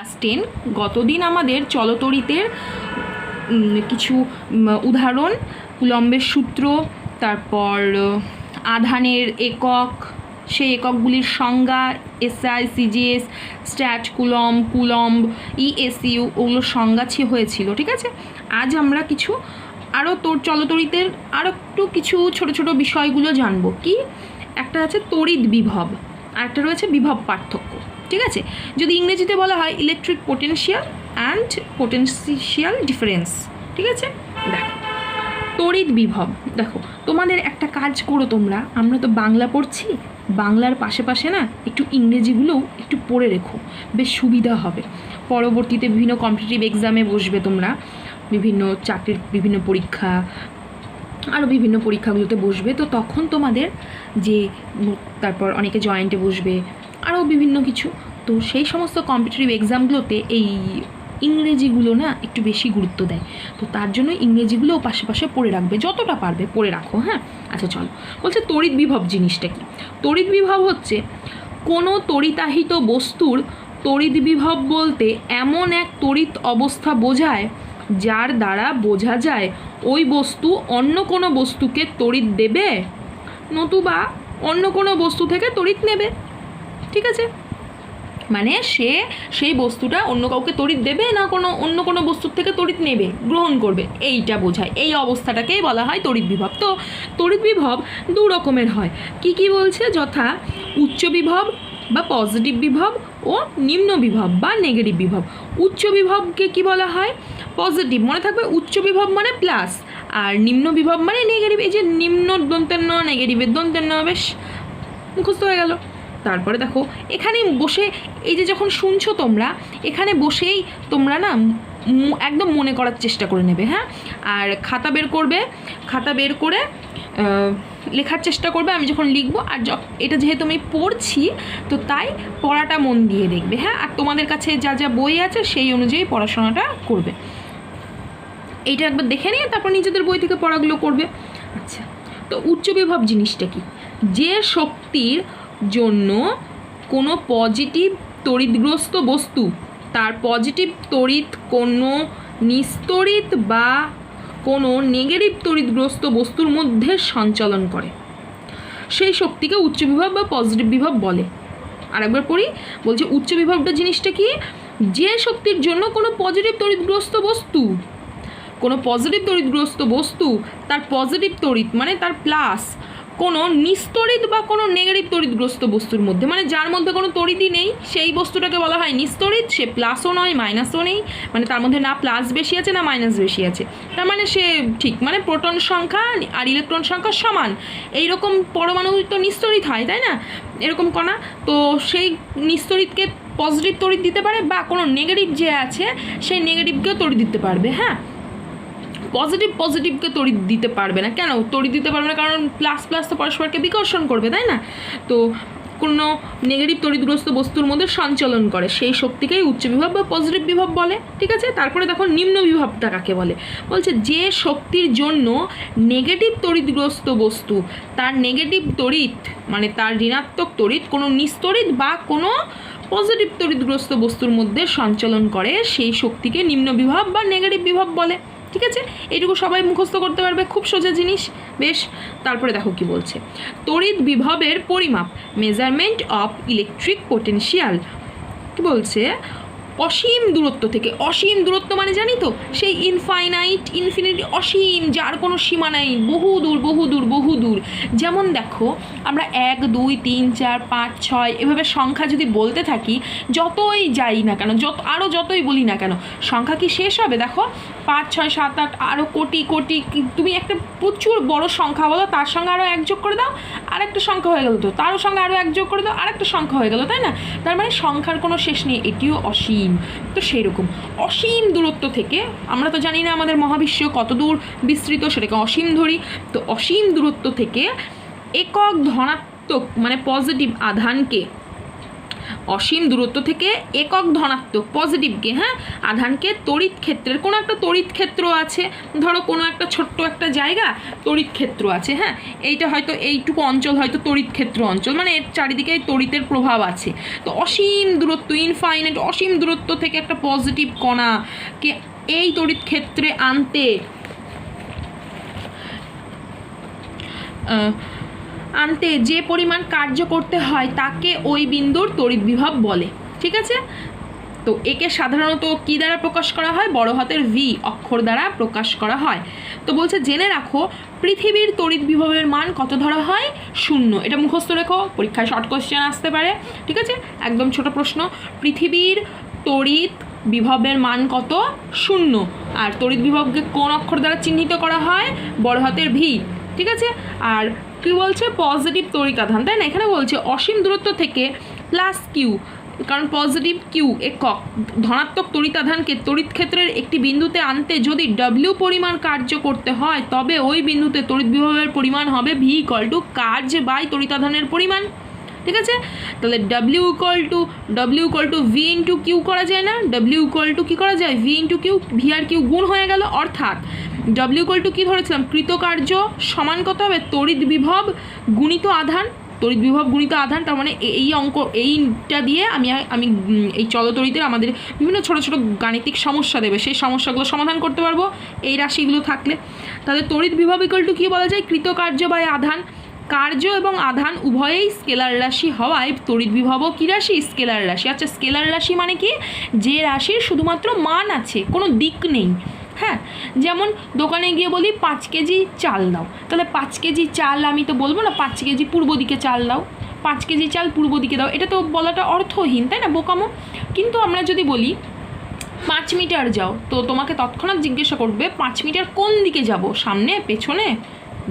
Class 10 গতদিন আমাদের চলতরিতের কিছু উদাহরণ, কুলম্বের সূত্র, তারপর আধানের একক, সেই এককগুলির সংজ্ঞা, SI, CGS, stat, coulomb, ESU, ওগুলোর সংজ্ঞা হয়েছিল। ঠিক আছে, আজ আমরা কিছু আরও চলতরিতের আরও একটু কিছু ছোট ছোট বিষয়গুলো জানবো। কি একটা আছে তড়িৎ বিভব, আর একটা রয়েছে বিভব পার্থক্য। ঠিক আছে, যদি ইংরেজিতে বলা হয় electric potential and potential difference. ঠিক আছে, দেখো তড়িৎ বিভব, দেখো তোমাদের একটা কাজ করো তোমরা, আমরা তো বাংলা পড়ছি, বাংলার পাশে পাশে না একটু ইংরেজিগুলোও একটু পড়ে রেখো, বেশ সুবিধা হবে। পরবর্তীতে বিভিন্ন কম্পিটিটিভ এক্সামে বসবে তোমরা, বিভিন্ন চাকরির বিভিন্ন পরীক্ষা, আরও বিভিন্ন পরীক্ষাগুলোতে বসবে, তো তখন তোমাদের যে তারপর অনেকে জয়েন্টে বসবে, আরও বিভিন্ন কিছু, তো সেই সমস্ত কম্পিটিটিভ এক্সামগুলোতে এই ইংরেজিগুলো না একটু বেশি গুরুত্ব দেয়, তো তার জন্য ইংরেজিগুলোও পাশে পাশে পড়ে রাখবে, যতটা পারবে পড়ে রাখো। হ্যাঁ, আচ্ছা চলো, বলছে তড়িৎ বিভব জিনিসটা কি। তড়িৎ বিভব হচ্ছে কোনো তড়িতাহিত বস্তুর তড়িৎ বিভব বলতে এমন এক তড়িৎ অবস্থা বোঝায় যার দ্বারা বোঝা যায় ওই বস্তু অন্য কোনো বস্তুকে তড়িৎ দেবে, নতুবা অন্য কোনো বস্তু থেকে তড়িৎ নেবে। ঠিক আছে, মানে সেই বস্তুটা অন্য কাউকে তড়িৎ দেবে না অন্য কোনো বস্তুর থেকে তড়িৎ নেবে, গ্রহণ করবে, এইটা বোঝায়, এই অবস্থাটাকেই বলা হয় তড়িৎ বিভব। তো তড়িৎ বিভব দু রকমের হয়, কি বলছে, যথা উচ্চ বিভব বা পজিটিভ বিভব ও নিম্ন বিভব বা নেগেটিভ বিভব। উচ্চ বিভবকে কি বলা হয়? পজিটিভ, মনে থাকবে উচ্চ বিভব মানে প্লাস, আর নিম্ন বিভব মানে নেগেটিভ। এই যে নিম্ন দন্তের ন, নেগেটিভের দন্তের ন, বেশ মুখস্থ হয়ে গেল। তারপরে দেখো এখানে বসে, এই যে যখন শুনছো তোমরা, এখানে বসেই তোমরা না একদম মনে করার চেষ্টা করে নেবে। হ্যাঁ, আর খাতা বের করবে, খাতা বের করে লেখার চেষ্টা করবে আমি যখন লিখবো, আর এটা যেহেতু আমি পড়ছি তো তাই পড়াটা মন দিয়ে দেখবে। হ্যাঁ, আর তোমাদের কাছে যা যা বই আছে সেই অনুযায়ী পড়াশোনাটা করবে। এইটা একবার দেখে নিয়ে তারপর নিজেদের বই থেকে পড়াগুলো করবে। আচ্ছা, তো উচ্চ বিভব জিনিসটা কি? যে শক্তির জন্য কোনো পজিটিভ তড়িৎগ্রস্ত বস্তু তার পজিটিভ তড়িৎ কোনো নিস্তড়িত বা কোনো নেগেটিভ তড়িৎগ্রস্ত বস্তুর মধ্যে সঞ্চালন করে, সেই শক্তিকে উচ্চ বিভব বা পজিটিভ বিভব বলে। আরেকবার পড়ি, বলছে উচ্চ বিভবটা জিনিসটা কি? যে শক্তির জন্য কোনো পজিটিভ তড়িৎগ্রস্ত বস্তু, কোনো পজিটিভ তড়িৎগ্রস্ত বস্তু তার পজিটিভ তড়িৎ মানে তার প্লাস কোনো নিস্তড়িত বা কোনো নেগেটিভ তড়িৎগ্রস্ত বস্তুর মধ্যে, মানে যার মধ্যে কোনো তড়িৎই নেই সেই বস্তুটাকে বলা হয় নিস্তড়িত। সে প্লাসও নয় মাইনাসও নেই, মানে তার মধ্যে না প্লাস বেশি আছে না মাইনাস বেশি আছে, তার মানে সে ঠিক, মানে প্রোটন সংখ্যা আর ইলেকট্রন সংখ্যা সমান। এইরকম পরমাণু তো নিস্তড়িত হয়, তাই না, এরকম কণা, তো সেই নিস্তড়িতকে পজিটিভ তড়িৎ দিতে পারে, বা কোনো নেগেটিভ যে আছে সেই নেগেটিভকেও তড়িৎ দিতে পারবে। হ্যাঁ, পজিটিভকে তড়িৎ দিতে পারবে না। কেন তড়িৎ দিতে পারবে না? কারণ প্লাস প্লাস তো পরস্পরকে বিকর্ষণ করবে, তাই না? তো কোনো নেগেটিভ তড়িৎগ্রস্ত বস্তুর মধ্যে সঞ্চালন করে, সেই শক্তিকেই উচ্চ বিভব বা পজিটিভ বিভব বলে। ঠিক আছে, তারপরে দেখো নিম্ন বিভবটা কাকে বলে। বলছে যে শক্তির জন্য নেগেটিভ তড়িৎগ্রস্ত বস্তু তার নেগেটিভ তড়িৎ মানে তার ঋণাত্মক তড়িৎ কোনো নিস্তড়িত বা কোনো পজিটিভ তড়িৎগ্রস্ত বস্তুর মধ্যে সঞ্চালন করে, সেই শক্তিকে নিম্ন বিভব বা নেগেটিভ বিভব বলে। ঠিক আছে, এইটুকু সবাই মুখস্থ করতে পারবে, খুব সোজা জিনিস। বেশ, তারপরে দেখো কি বলছে, তড়িৎ বিভবের পরিমাপ, মেজারমেন্ট অফ ইলেকট্রিক পোটেনশিয়াল। কি বলছে? অসীম দূরত্ব থেকে, অসীম দূরত্ব মানে জানি তো সেই ইনফিনিটি, অসীম, যার কোনো সীমা নাই, বহু দূর বহু দূর বহু দূর। যেমন দেখো আমরা 1 2 3 4 5 6 এভাবে সংখ্যা যদি বলতে থাকি, যতই যাই না কেন, যতই বলি না কেন, সংখ্যা কি শেষ হবে? দেখো 5 6 7 8 আরও কোটি কোটি, তুমি একটা প্রচুর বড় সংখ্যা বলো, তার সঙ্গে আরও 1 যোগ করে দাও, আরেকটা সংখ্যা হয়ে গেল, তো তারও সঙ্গে আরও 1 যোগ করে দাও, আরেকটা সংখ্যা হয়ে গেল, তাই না? তার মানে সংখ্যার কোনো শেষ নেই, এটিও অসীম। তো সেই রকম অসীম দূরত্ব থেকে, আমরা তো জানি না আমাদের মহাবিশ্ব কত দূর বিস্তৃত, সেটাকে অসীম ধরি, তো অসীম দূরত্ব থেকে একক ধনাত্মক মানে পজিটিভ আধানকে অসীম দূরত্ব থেকে একক ধনাত্মক পজিটিভকে, হ্যাঁ, আধানকে তড়িৎ ক্ষেত্রের, কোনো একটা তড়িৎ ক্ষেত্র আছে, ধরো কোনো একটা ছোট্ট একটা জায়গা তড়িৎ ক্ষেত্র আছে, হ্যাঁ, এইটা হয়তো এইটুকু অঞ্চল হয়তো তড়িৎ ক্ষেত্র অঞ্চল, মানে এর চারিদিকে তড়িতের প্রভাব আছে। তো অসীম দূরত্ব, ইনফাইনাইট অসীম দূরত্ব থেকে একটা পজিটিভ কণাকে এই তড়িৎ ক্ষেত্রে আনতে যে পরিমাণ কার্য করতে হয় তাকে ওই বিন্দুর তড়িৎ বিভব বলে। ঠিক আছে, তো একে সাধারণত কি দ্বারা প্রকাশ করা হয়? বড় হাতের ভি অক্ষর দ্বারা প্রকাশ করা হয়। তো বলছে জেনে রাখো পৃথিবীর তড়িৎ বিভবের মান কত ধরা হয়? 0। এটা মুখস্থ রেখো, পরীক্ষায় শর্ট কোশ্চেন আসতে পারে। ঠিক আছে, একদম ছোট প্রশ্ন। পৃথিবীর তড়িৎ বিভবের মান কত? 0। আর তড়িৎ বিভবকে কোন অক্ষর দ্বারা চিহ্নিত করা হয়? বড় হাতের ভি। ঠিক আছে, আর কি বলছে? পজিটিভ তড়িৎ আধান, তাই না? এখানে বলছে অসীম দূরত্ব থেকে প্লাস কিউ, কারণ পজিটিভ কিউ একক ধনাত্মক তড়িৎ আধানকে তড়িৎ ক্ষেত্রের একটি বিন্দুতে আনতে যদি ডব্লিউ পরিমাণ কার্য করতে হয় তবে ওই বিন্দুতে তড়িৎ বিভবের পরিমাণ হবে ভি ইকুয়াল টু কার্য বাই তড়িৎ আধানের পরিমাণ। ঠিক আছে, তাহলে W equal to V into Q করা যায় না? ডব্লিউ ইকুয়াল টু কী করা যায়? ভি ইন্টু কিউ, ভি আর কিউ গুণ হয়ে গেল, অর্থাৎ ডব্লিউ ইকুয়াল টু কী ধরেছিলাম? কৃতকার্য সমান কত হবে? তড়িৎ বিভব গুণিত আধান, তড়িৎ বিভব গুণিত আধান। তার মানে এইটা দিয়ে আমি এই চলতড়িতের আমাদের বিভিন্ন ছোট ছোট গাণিতিক সমস্যা দেবে, সেই সমস্যাগুলো সমাধান করতে পারবো এই রাশিগুলো থাকলে। তাহলে তড়িৎ বিভব ইকুয়াল টু কী বলা যায়? কৃতকার্য বাই আধান। কার্য এবং আধান উভয়েই স্কেলার রাশি হওয়ায় তড়িৎ বিভবও কী রাশি? স্কেলার রাশি। আচ্ছা, স্কেলার রাশি মানে কি? যে রাশির শুধুমাত্র মান আছে, কোনো দিক নেই। হ্যাঁ, যেমন দোকানে গিয়ে বলি 5 কেজি চাল দাও, তাহলে 5 কেজি চাল আমি তো বলবো না 5 কেজি পূর্ব দিকে চাল দাও, 5 কেজি চাল পূর্ব দিকে দাও, এটা তো বলাটা অর্থহীন, তাই না? বোকামো। কিন্তু আমরা যদি বলি 5 মিটার যাও, তো তোমাকে তৎক্ষণাৎ জিজ্ঞাসা করবে 5 মিটার কোন দিকে যাব? সামনে, পেছনে,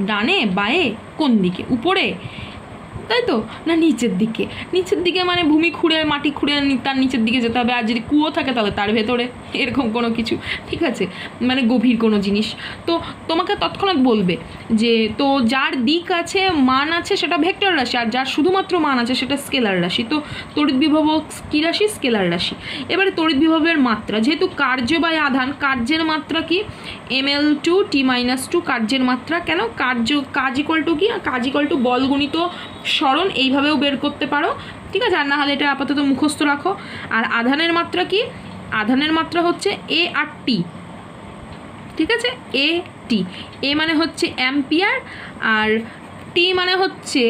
ডানে, বাঁয়ে, কোন দিকে? উপরে, তাই তো, না নিচের দিকে? নিচের দিকে মানে ভূমি খুঁড়ে, মাটি খুঁড়ে তার নিচের দিকে যেতে হবে, আর যদি কুয়ো থাকে তাহলে তার ভেতরে, এরকম কোনো কিছু। ঠিক আছে, মানে গভীর কোনো জিনিস। তো তোমাকে তৎক্ষণাৎ বলবে যে তো যার দিক আছে, মান আছে, সেটা ভেক্টর রাশি, আর যার শুধুমাত্র মান আছে সেটা স্কেলার রাশি। তো তড়িৎ বিভব কী রাশি? স্কেলার রাশি। এবারে তড়িৎ বিভবের মাত্রা, যেহেতু কার্য বাই আধান, কার্যের মাত্রা কি? ml2 t-2 কার্যের মাত্রা। কেন? কাজ ইকুয়াল টু কি? কাজ ইকুয়াল টু বল গুণিত সরণ, এইভাবেও বের করতে পারো। ঠিক আছে, আর না হলে এটা আপাতত মুখস্থ রাখো। আর আধানের মাত্রা কি? আধানের মাত্রা হচ্ছে এ আর টি। ঠিক আছে, এ টি। এ মানে হচ্ছে অ্যাম্পিয়ার, আর টি মানে হচ্ছে,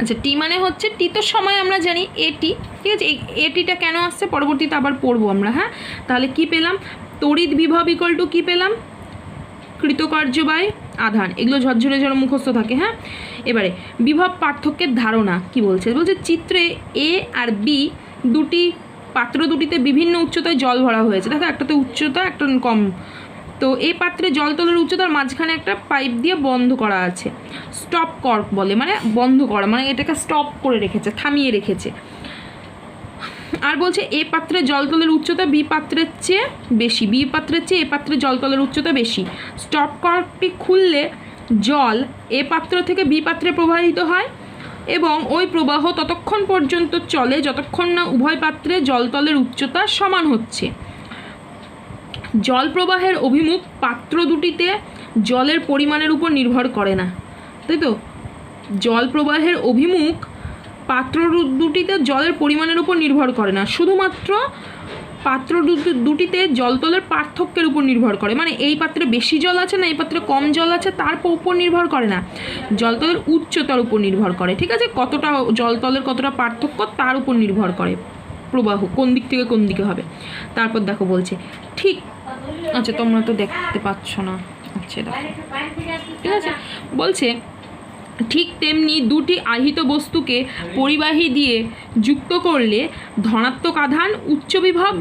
আচ্ছা টি মানে হচ্ছে, টি তো সময় আমরা জানি, এটি। ঠিক আছে, এই এটিটা কেন আসছে পরবর্তীতে আবার পড়বো আমরা। হ্যাঁ, তাহলে কি পেলাম? তড়িৎ বিভব ইকুয়াল টু কী পেলাম? কৃতকার্য বাই আধান। এগুলো ঝরঝরে যেন মুখস্থ থাকে। হ্যাঁ, এবারে বিভব পার্থক্যের ধারণা কি বলছে? বলছে চিত্রে এ আর বি দুটি পাত্র দুটিতে বিভিন্ন উচ্চতায় জল ভরা হয়েছে। দেখো, একটাতে উচ্চতা, একটা কম। তো এই পাত্রে জলতলের উচ্চতার মাঝখানে একটা পাইপ দিয়ে বন্ধ করা আছে, স্টপ কর্ক বলে, মানে বন্ধ করা, মানে এটাকে স্টপ করে রেখেছে, থামিয়ে রেখেছে। আর বলছে এ পাত্রে জলতলের উচ্চতা বি পাত্রের চেয়ে বেশি, বি পাত্রের চেয়ে এ পাত্রে জলতলের উচ্চতা বেশি। স্টপ কর্কটি খুললে জল এ পাত্র থেকে বি পাত্রে প্রবাহিত হয় এবং ওই প্রবাহ ততক্ষণ পর্যন্ত চলে যতক্ষণ না উভয় পাত্রে জলতলের উচ্চতা সমান হচ্ছে। জল প্রবাহের অভিমুখ পাত্র দুটিতে জলের পরিমাণের উপর নির্ভর করে না, তাই তো? জল প্রবাহের অভিমুখ পাত্র দুটিতে জলের পরিমাণের উপর নির্ভর করে না, শুধুমাত্র পাত্র দুটিতে জলতলের পার্থক্যের উপর নির্ভর করে। মানে এই পাত্রে বেশি জল আছে না এই পাত্রে কম জল আছে তার উপর নির্ভর করে না, জলতলের উচ্চতার উপর নির্ভর করে। ঠিক আছে, কতটা জলতলের কতটা পার্থক্য তার উপর নির্ভর করে প্রবাহ কোন দিক থেকে কোন দিকে হবে। তারপর দেখো বলছে ঠিক, আচ্ছা তোমরা তো দেখতে পাচ্ছ না, আচ্ছা দেখো, ঠিক আছে, বলছে ঠিক তেমনি দুটি আহিত বস্তুকে পরিবাহী দিয়ে যুক্ত করলে ধনাত্মক আধান উচ্চ বিভব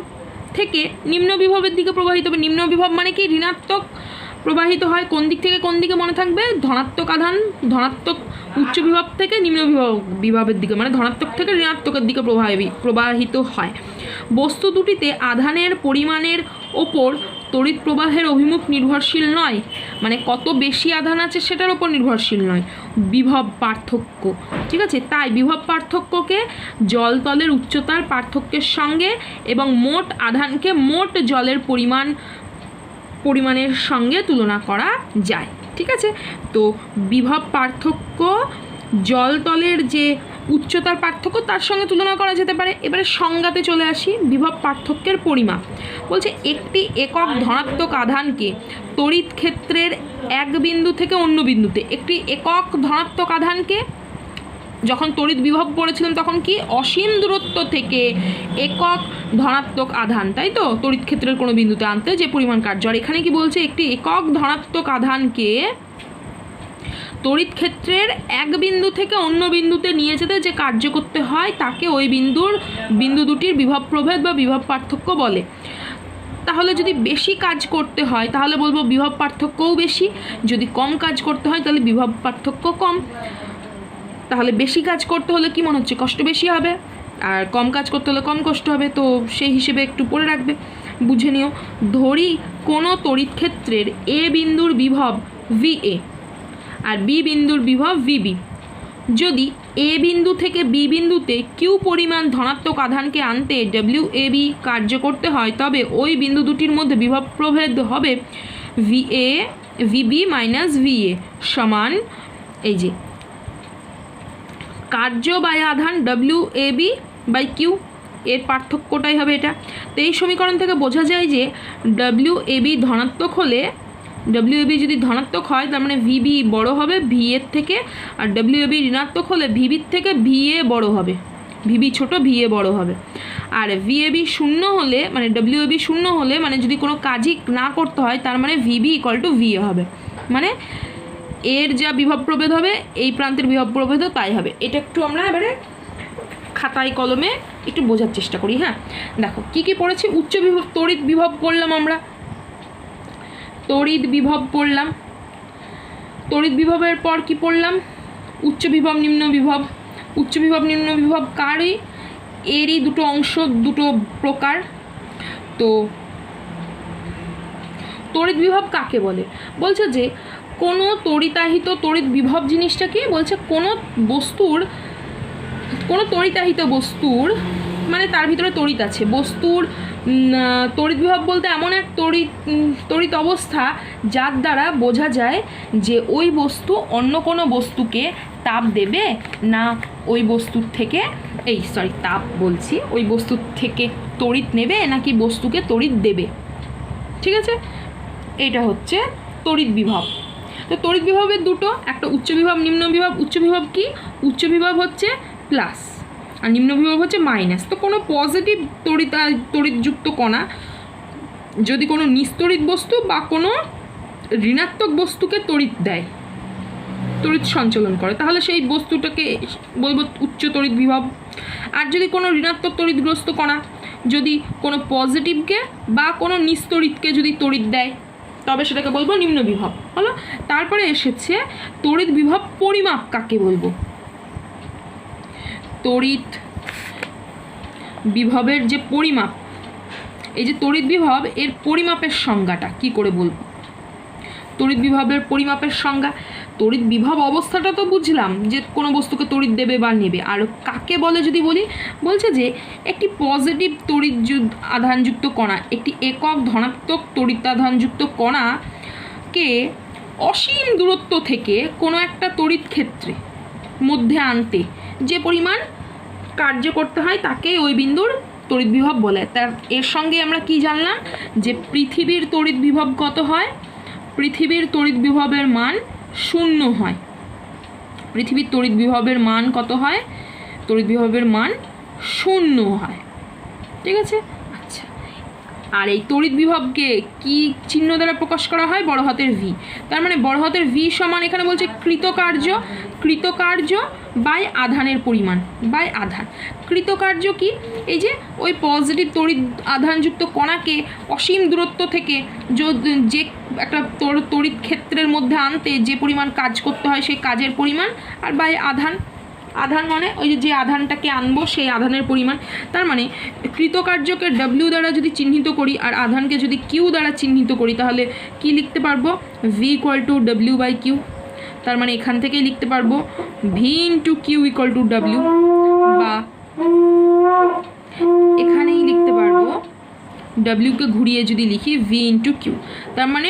থেকে নিম্ন বিভবের দিকে প্রবাহিত হবে। নিম্ন বিভব মানে কি? ঋণাত্মক প্রবাহিত হয়। কোন দিক থেকে কোন দিকে মনে থাকবে? ধনাত্মক আধান ধনাত্মক উচ্চ বিভব থেকে নিম্ন বিভবের দিকে, মানে ধনাত্মক থেকে ঋণাত্মকের দিকে প্রবাহিত হয়। বস্তু দুটিতে আধানের পরিমাণের ওপর তড়িৎ প্রবাহের অভিমুখ নির্ভরশীল নয়, মানে কত বেশি আধান আছে সেটার উপর নির্ভরশীল নয়, বিভব পার্থক্য। ঠিক আছে, তাই বিভব পার্থক্যকে জলতলের উচ্চতার পার্থক্যের সঙ্গে এবং মোট আধানকে মোট জলের পরিমাণের সঙ্গে তুলনা করা যায়। ঠিক আছে, তো বিভব পার্থক্য জলতলের যে উচ্চতার পার্থক্য তার সঙ্গে তুলনা করা যেতে পারে। এবারে সংজ্ঞাতে চলে আসি। বিভব পার্থক্যের পরিমাপ বলছে একটি একক ধনাত্মক আধানকে তড়িৎ ক্ষেত্রের এক বিন্দু থেকে অন্য বিন্দুতে, একটি একক ধনাত্মক আধানকে যখন তড়িৎ বিভব পড়েছিলাম তখন কি অসীম দূরত্ব থেকে একক ধনাত্মক আধান, তাই তো, তড়িৎ ক্ষেত্রের কোনো বিন্দুতে আনতে যে পরিমাণ কার্য। আর এখানে কি বলছে একটি একক ধনাত্মক আধানকে তড়িৎ ক্ষেত্রের এক বিন্দু থেকে অন্য বিন্দুতে নিয়ে যেতে যে কার্য করতে হয় তাকে ওই বিন্দু দুটির বিভব প্রভেদ বা বিভব পার্থক্য বলে। তাহলে যদি বেশি কাজ করতে হয় তাহলে বলবো বিভব পার্থক্যও বেশি, যদি কম কাজ করতে হয় তাহলে বিভব পার্থক্য কম। তাহলে বেশি কাজ করতে হলে কি মনে হচ্ছে কষ্ট বেশি হবে, আর কম কাজ করতে হলে কম কষ্ট হবে, তো সেই হিসেবে একটু পড়ে রাখবে, বুঝে নিও। ধরি কোনো তড়িৎ ক্ষেত্রের এ বিন্দুর বিভব VA আর বি বিন্দুর বিভব VB, যদি এ বিন্দু থেকে বি বিন্দুতে কিউ পরিমাণ ধনাত্মক আধানকে আনতে WAB কার্য করতে হয় তবে ওই বিন্দু দুটির মধ্যে বিভব প্রভেদ হবে VB মাইনাস VA সমান এই যে কার্য বাই আধান WAB বাই কিউ, এর পার্থক্যটাই হবে এটা। তো এই সমীকরণ থেকে বোঝা যায় যে WAB ধনাত্মক হলে, WAB যদি ধনাত্মক হয় তার মানে VB বড় হবে VA এর থেকে, আর WAB ঋণাত্মক হলে VB থেকে VA বড় হবে, VB ছোট VA বড় হবে। আর VAB শূন্য হলে মানে WAB শূন্য হলে মানে যদি কোনো কাজই না করতে হয় তার মানে VB ইকুয়াল টু VA হবে, মানে এর যা বিভব প্রভেদ হবে এই প্রান্তের বিভব প্রভেদও তাই হবে। এটা একটু আমরা এবারে খাতায় কলমে একটু বোঝার চেষ্টা করি। হ্যাঁ, দেখো কি কি পড়েছি। উচ্চ বিভব তড়িৎ বিভব পড়লাম আমরা, তড়িৎ বিভব পড়লাম। তড়িৎ বিভবের পর কি পড়লাম? উচ্চ বিভব নিম্ন বিভব। উচ্চ বিভব নিম্ন বিভব কারই, এরই দুটো অংশ, দুটো প্রকার। তো তড়িৎ বিভব কাকে বলে? বলছে যে কোনো তড়িতাহিত, তড়িৎ বিভব জিনিসটা কি বলছে, কোনো তড়িতাহিত বস্তুর মানে তার ভিতরে তড়িৎ আছে, বস্তুর তড়িৎ বিভব বলতে এমন এক তড়িৎ অবস্থা যার দ্বারা বোঝা যায় যে ওই বস্তু অন্য কোনো বস্তুকে তাপ দেবে না ওই বস্তুর থেকে ওই বস্তুর থেকে তড়িৎ নেবে নাকি বস্তুকে তড়িৎ দেবে। ঠিক আছে, এটা হচ্ছে তড়িৎ বিভব। তো তড়িৎ বিভবের দুটো, একটা উচ্চ বিভব নিম্ন বিভব। উচ্চ বিভব কি? উচ্চ বিভব হচ্ছে প্লাস আর নিম্ন বিভব হচ্ছে মাইনাস। তো কোনো পজিটিভ তড়িৎযুক্ত কণা যদি কোনো নিস্তড়িৎ বস্তু বা কোনো ঋণাত্মক বস্তুকে তড়িৎ দেয়, তড়িৎ সঞ্চালন করে, তাহলে সেই বস্তুটাকে বলবো উচ্চ তড়িৎ বিভব। আর যদি কোনো ঋণাত্মক তড়িৎগ্রস্ত কণা যদি কোনো পজিটিভকে বা কোনো নিস্তড়িৎকে যদি তড়িৎ দেয় তবে সেটাকে বলবো নিম্ন বিভব। হলো, তারপরে এসেছে তড়িৎ বিভব পরিমাপ কাকে বলবো। তড়িৎ বিভবের যে পরিমাপ, এই যে তড়িৎ বিভব এর পরিমাপের সংজ্ঞাটা কি করে বলবো? তড়িৎ বিভবের পরিমাপের সংজ্ঞা, তড়িৎ বিভব অবস্থাটা তো বুঝলাম যে কোনো বস্তুকে তড়িৎ দেবে বা নেবে। আর কাকে বলে যদি বলি, বলছে যে একটি পজিটিভ তড়িৎ আধানযুক্ত কণা, একটি একক ধনাত্মক তড়িতাধানযুক্ত কণাকে অসীম দূরত্ব থেকে কোনো একটা তড়িৎ ক্ষেত্রে মধ্যে আনতে যে পরিমাণ কার্য করতে হয় তাকে ওই বিন্দুর তড়িৎ বিভব বলে। তার এর সঙ্গে আমরা কি জানলাম যে পৃথিবীর তড়িৎ বিভব কত হয়? পৃথিবীর তড়িৎ বিভবের মান 0 হয়। পৃথিবীর তড়িৎ বিভবের মান কত হয়? তড়িৎ বিভবের মান 0 হয়। ঠিক আছে, আচ্ছা। আর এই তড়িৎ বিভবকে কি চিহ্ন দ্বারা প্রকাশ করা হয়? বড় হাতের V। তার মানে বড় হাতের V সমান এখানে বলছে কৃতকার্য বাই আধানের পরিমাণ বাই আধান। কৃতকার্য কি? এই যে ওই পজিটিভ তড়িৎ আধানযুক্ত কণাকে অসীম দূরত্ব থেকে যে একটা তড়িৎ ক্ষেত্রের মধ্যে আনতে যে পরিমাণ কাজ করতে হয় সেই কাজের পরিমাণ, আর বাই আধান আধান মানে ওই যে আধানটাকে আনবো সেই আধানের পরিমাণ। তার মানে কৃতকার্যকে ডব্লিউ দ্বারা যদি চিহ্নিত করি আর আধানকে যদি কিউ দ্বারা চিহ্নিত করি তাহলে কি লিখতে পারবো, V equal to W by Q. তার মানে এখান থেকেই লিখতে পারবো V into Q equal to W, বা এখানেই লিখতে পারবো ডব্লিউকে ঘুরিয়ে যদি লিখি ভি ইন্টু কিউ। তার মানে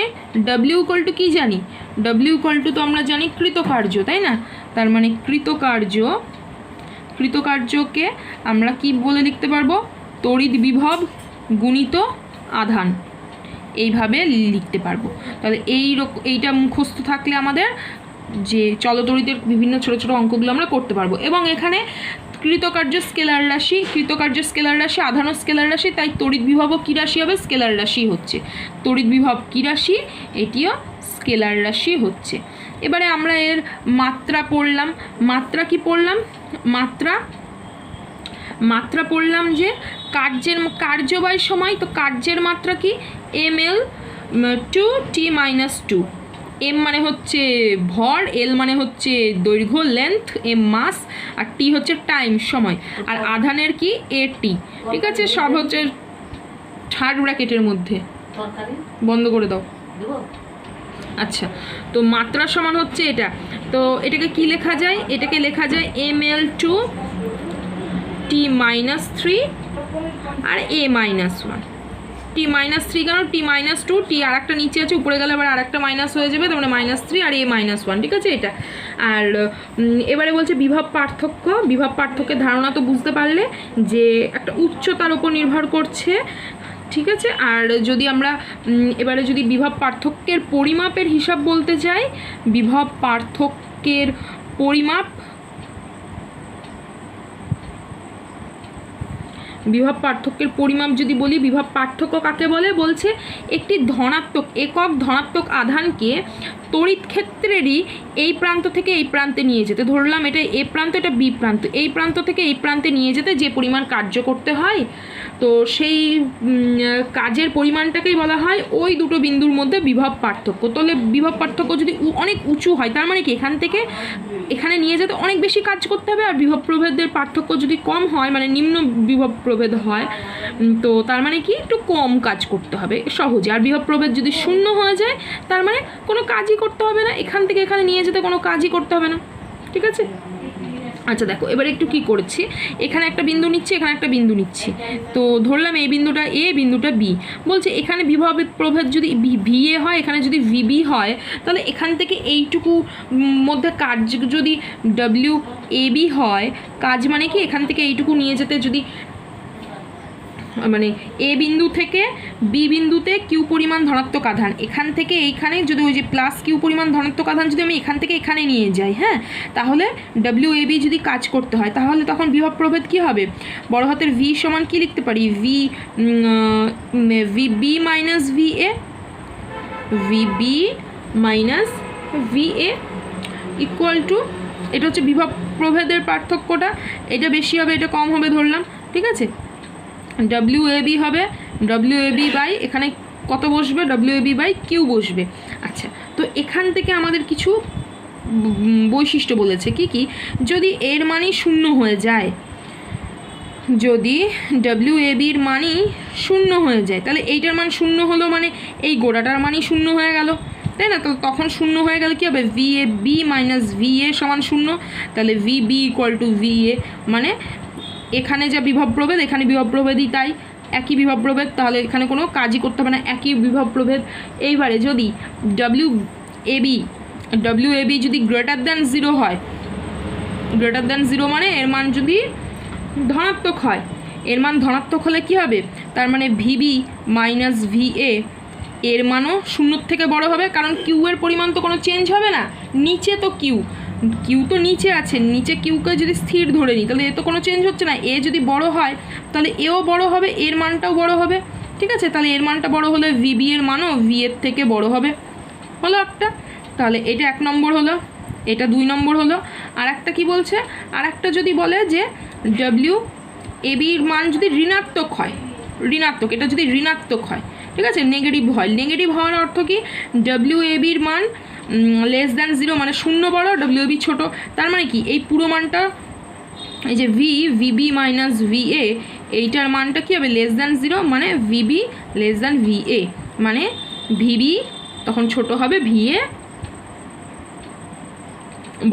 ডব্লিউ ইকুয়াল টু কী জানি, ডব্লিউ ইকুয়াল টু তো আমরা জানি কৃতকার্য, তাই না? তার মানে কৃতকার্যকে আমরা কি বলে লিখতে পারবো, তড়িৎ বিভব গুণিত আধান, এইভাবে লিখতে পারবো। তাহলে এইটা মুখস্থ থাকলে আমাদের যে চলতড়িতের বিভিন্ন ছোট ছোট অঙ্কগুলো আমরা করতে পারবো। এবং এখানে কৃতকার্য স্কেলার রাশি, আধানও স্কেলার রাশি, তাই তড়িৎ বিভবও কী রাশি হবে, স্কেলার রাশি হচ্ছে। তড়িৎ বিভব কী রাশি, এটিও স্কেলার রাশি হচ্ছে। এবারে আমরা এর মাত্রা পড়লাম। মাত্রা কি পড়লাম, মাত্রা পড়লাম যে কার্য বাই সময়। তো কার্যের মাত্রা কি, ml/2t-2। এম মানে হচ্ছে ভর, এল মানে হচ্ছে দৈর্ঘ্য লেন্থ, এম মাস, আর টি হচ্ছে টাইম সময়, আর আধানের কি এটি। ঠিক আছে, সব হচ্ছে থার্ড ব্র্যাকেটের মধ্যে, বন্ধ করে দাও। আচ্ছা, তো মাত্রা সমান হচ্ছে এটা। তো এটাকে কি লেখা যায়, এটাকে লেখা যায় ml/t-3 আর a-1। t-3 কেন, t-2, টি আর একটা নিচে আছে, উপরে গেলে আবার আর একটা মাইনাস হয়ে যাবে, তার মানে -3 আর a-1। ঠিক আছে এটা। আর এবারে বলছে বিভব পার্থক্যের ধারণা তো বুঝতে পারলে যে একটা উচ্চতার উপর নির্ভর করছে। ঠিক আছে, আর যদি আমরা এবারে যদি বিভব পার্থক্যের পরিমাপের হিসাব বলতে চাই, বিভব পার্থক্যের পরিমাপ যদি বলি, বিভব পার্থক্য কাকে বলে, বলছে একটি একক ধনাত্মক আধানকে তড়িৎ ক্ষেত্রেরই এই প্রান্ত থেকে এই প্রান্তে নিয়ে যেতে, ধরলাম এটা এ প্রান্ত, এটা বি প্রান্ত, এই প্রান্ত থেকে এই প্রান্তে নিয়ে যেতে যে পরিমাণ কার্য করতে হয়, তো সেই কাজের পরিমাণটাকেই বলা হয় ওই দুটো বিন্দুর মধ্যে বিভব পার্থক্য। তাহলে বিভব পার্থক্য যদি অনেক উঁচু হয়, তার মানে কি এখান থেকে এখানে নিয়ে যেতে অনেক বেশি কাজ করতে হবে। আর বিভব প্রভেদের পার্থক্য যদি কম হয়, মানে নিম্ন বিভব প্রভেদ হয়, তো তার মানে কি একটু কম কাজ করতে হবে সহজে। আর বিভব প্রভেদ যদি 0 হয়ে যায়, তার মানে কোনো কাজই করতে হবে না, এখান থেকে এখানে নিয়ে যেতে কোনো কাজই করতে হবে না। ঠিক আছে, আচ্ছা দেখো এবারে একটু কি করেছি, এখানে একটা বিন্দু নিচ্ছি, এখানে একটা বিন্দু নিচ্ছি। তো ধরলাম এই বিন্দুটা এ, বিন্দুটা বি। বলছে এখানে বিভব প্রভেদ যদি ভিএ হয়, এখানে যদি ভিবি হয়, তাহলে এখান থেকে এইটুকু মধ্যে কাজ যদি ডব্লিউ এ বি হয়, কাজ মানে কি এখান থেকে এইটুকু নিয়ে যেতে যদি মানে এ বিন্দু থেকে বি বিন্দুতে কিউ পরিমাণ ধনাত্মক আধান, এখান থেকে এইখানে যদি ওই যে প্লাস কিউ পরিমাণ ধনাত্মক আধান যদি আমি এখান থেকে এখানে নিয়ে যাই, হ্যাঁ, তাহলে ডব্লিউ এ বি যদি কাজ করতে হয়, তাহলে তখন বিভব প্রভেদ কী হবে, বড় হাতের ভি সমান কী লিখতে পারি, VB minus VA, VB minus VA equal to, এটা হচ্ছে বিভব প্রভেদের পার্থক্যটা, এটা বেশি হবে এটা কম হবে ধরলাম। ঠিক আছে, ডব্লিউ এ বি হবে ডব্লিউ এ বি বাই, এখানে কত বসবে, W A B by Q বসবে। আচ্ছা, তো এখান থেকে আমাদের কিছু বৈশিষ্ট্য বলেছে কি কি, যদি এর মানই 0 হয়ে যায়, যদি ডব্লিউ এ বির মানই 0 হয়ে যায়, তাহলে এইটার মান 0 হলো, মানে এই গোড়াটার মানই 0 হয়ে গেল, তাই না? তো তখন 0 হয়ে গেলে কী হবে, V A B minus V A সমান 0, তাহলে V B equal to V A, মানে এখানে যা বিভব প্রভেদ এখানে বিভব প্রভেদই তাই, একই বিভব প্রভেদ, তাহলে এখানে কোনো কাজই করতে হবে না, একই বিভব প্রভেদ। এইবারে যদি ডব্লিউ এ বি যদি গ্রেটার দ্যান 0 হয়, গ্রেটার দ্যান 0 মানে এর মান যদি ধনাত্মক হয়, এর মান ধনাত্মক হলে কি হবে, তার মানে ভিবি মাইনাস ভিএ এর মানও 0 থেকে বড় হবে, কারণ কিউ এর পরিমাণ তো কোনো চেঞ্জ হবে না, নিচে তো কিউ তো নিচে আছে, নিচে কিউকে যদি স্থির ধরে নিই তাহলে এ তো কোনো চেঞ্জ হচ্ছে না, এ যদি বড় হয় তাহলে এও বড় হবে, এর মানটাও বড় হবে। ঠিক আছে, তাহলে এর মানটা বড় হলে ভিবি এর মানও ভি এর থেকে বড় হবে, হলো একটা। তাহলে এটা 1 নম্বর হলো, এটা 2 নম্বর হলো। আর একটা কী বলছে, আর একটা যদি বলে যে ডব্লিউ এ বির মান যদি ঋণাত্মক হয়, এটা যদি ঋণাত্মক হয়, ঠিক আছে, নেগেটিভ হয়, নেগেটিভ হওয়ার অর্থ কি, ডব্লিউ এ বির মান লেস দ্যান 0 মানে 0 বড়, ডব্লিউ বি ছোটো, তার মানে কি এই পুরো মানটা এই যে ভিবি মাইনাস ভিএ, এইটার মানটা কী হবে? লেস দ্যান 0, মানে ভিবি লেস দ্যান ভিএ, মানে ভিবি তখন ছোট হবে, ভিএ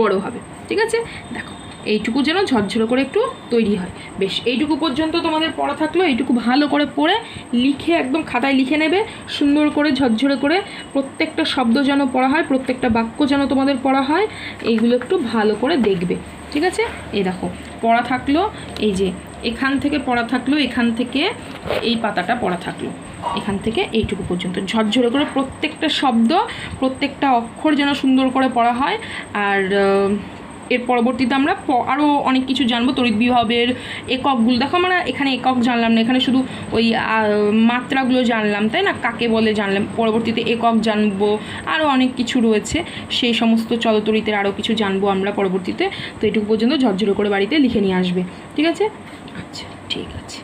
বড় হবে। ঠিক আছে, দেখো এইটুকু যেন ঝরঝরে করে একটু তৈরি হয়। বেশ, এইটুকু পর্যন্ত তোমাদের পড়া থাকলো। এইটুকু ভালো করে পড়ে লিখে একদম খাতায় লিখে নেবে সুন্দর করে, ঝরঝরে করে। প্রত্যেকটা শব্দ যেন পড়া হয়, প্রত্যেকটা বাক্য যেন তোমাদের পড়া হয়, এইগুলো একটু ভালো করে দেখবে। ঠিক আছে, এই দেখো পড়া থাকলো, এই যে এখান থেকে পড়া থাকলো, এখান থেকে এই পাতাটা পড়া থাকলো, এখান থেকে এইটুকু পর্যন্ত ঝরঝরে করে প্রত্যেকটা শব্দ, প্রত্যেকটা অক্ষর যেন সুন্দর করে পড়া হয়। আর এর পরবর্তীতে আমরা আরও অনেক কিছু জানবো। তড়িৎ বিভবের এককগুলো দেখো, আমরা এখানে একক জানলাম না, এখানে শুধু ওই মাত্রাগুলো জানলাম, তাই না? কাকে বলে জানলাম, পরবর্তীতে একক জানবো, আরও অনেক কিছু রয়েছে, সেই সমস্ত চলতড়িতের আরও কিছু জানবো আমরা পরবর্তীতে। তো এটুকু পর্যন্ত ঝরঝরে করে বাড়িতে লিখে নিয়ে আসবে। ঠিক আছে, আচ্ছা ঠিক আছে।